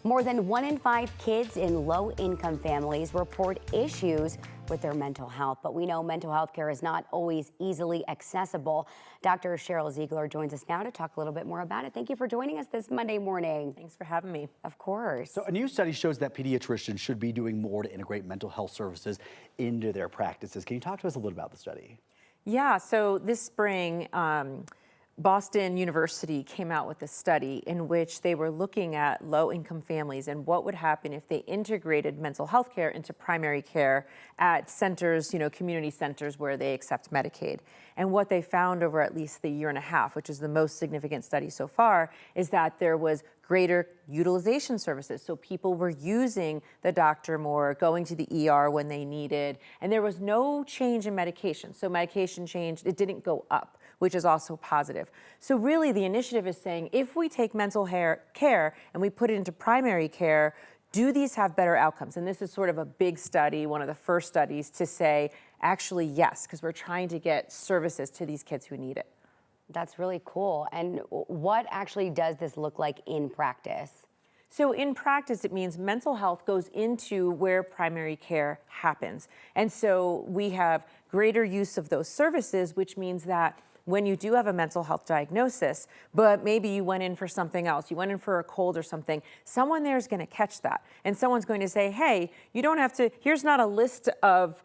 More than 1 in 5 kids in low-income families report issues with their mental health. But we know mental health care is not always easily accessible. Dr. Sheryl Ziegler joins us now to talk a little bit more about it. Thank you for joining us this Monday morning. Thanks for having me. Of course. So a new study shows that pediatricians should be doing more to integrate mental health services into their practices. Can you talk to us a little about the study? Yeah, so this spring, Boston University came out with a study in which they were looking at low-income families and what would happen if they integrated mental health care into primary care at centers, community centers where they accept Medicaid. And what they found over at least the year and a half, which is the most significant study so far, is that there was greater utilization services. So people were using the doctor more, going to the ER when they needed, and there was no change in medication. So medication changed, it didn't go up, which is also positive. So really the initiative is saying, if we take mental care and we put it into primary care, do these have better outcomes? And this is sort of a big study, one of the first studies to say, actually yes, because we're trying to get services to these kids who need it. That's really cool. And what actually does this look like in practice? So in practice, it means mental health goes into where primary care happens. And so we have greater use of those services, which means that when you do have a mental health diagnosis, but maybe you went in for something else, you went in for a cold or something, someone there is going to catch that. And someone's going to say, hey, you don't have to, here's not a list of,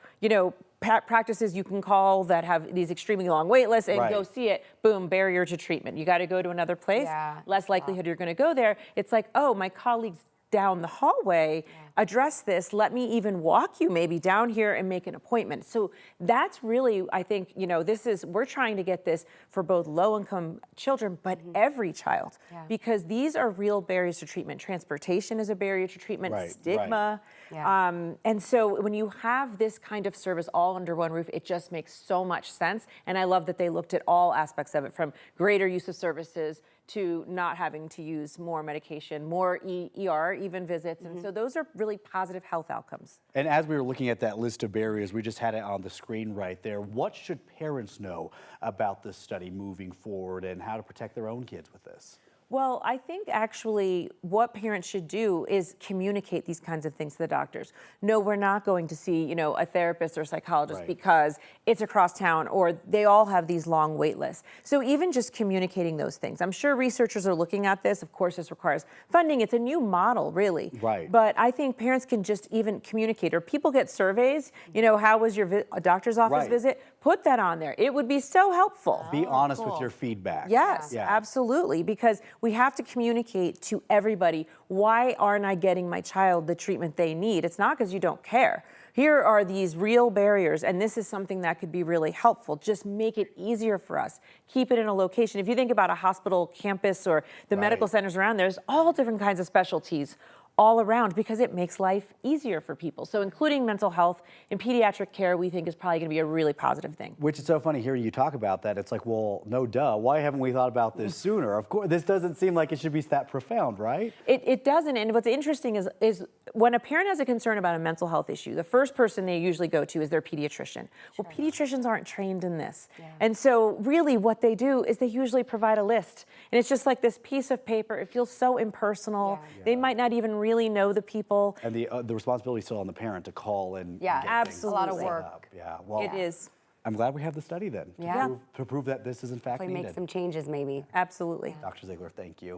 practices you can call that have these extremely long wait lists and go see it. Boom, barrier to treatment. You got to go to another place. Less likelihood you're going to go there. It's like, oh, my colleagues down the hallway address this. Let me even walk you maybe down here and make an appointment. So that's really, I think, we're trying to get this for both low-income children, but every child, because these are real barriers to treatment. Transportation is a barrier to treatment, stigma. And so when you have this kind of service all under one roof, it just makes so much sense. And I love that they looked at all aspects of it, from greater use of services to not having to use more medication, more ER, even visits. And so those are really positive health outcomes. And as we were looking at that list of barriers, we just had it on the screen right there. What should parents know about this study moving forward and how to protect their own kids with this? Well, I think actually what parents should do is communicate these kinds of things to the doctors. No, we're not going to see, a therapist or psychologist because it's across town, or they all have these long wait lists. So even just communicating those things. I'm sure researchers are looking at this. Of course, this requires funding. It's a new model, really. But I think parents can just even communicate, or people get surveys, how was your doctor's office visit? Put that on there. It would be so helpful. Be honest with your feedback. Yes, absolutely, because we have to communicate to everybody, why aren't I getting my child the treatment they need? It's not because you don't care. Here are these real barriers, and this is something that could be really helpful. Just make it easier for us. Keep it in a location. If you think about a hospital campus or the medical centers around, there's all different kinds of specialties all around, because it makes life easier for people. So including mental health and pediatric care, we think is probably going to be a really positive thing. Which is so funny hearing you talk about that. It's like, well, no duh. Why haven't we thought about this sooner? Of course, this doesn't seem like it should be that profound, right? It doesn't. And what's interesting is when a parent has a concern about a mental health issue, the first person they usually go to is their pediatrician. Well, pediatricians aren't trained in this. And so really what they do is they usually provide a list. And it's just like this piece of paper. It feels so impersonal. They might not even really know the people. And the responsibility is still on the parent to call and get absolutely. A lot of work. Well, it is. I'm glad we have the study then to prove that this is in fact needed. Make some changes maybe. Absolutely. Dr. Ziegler, thank you.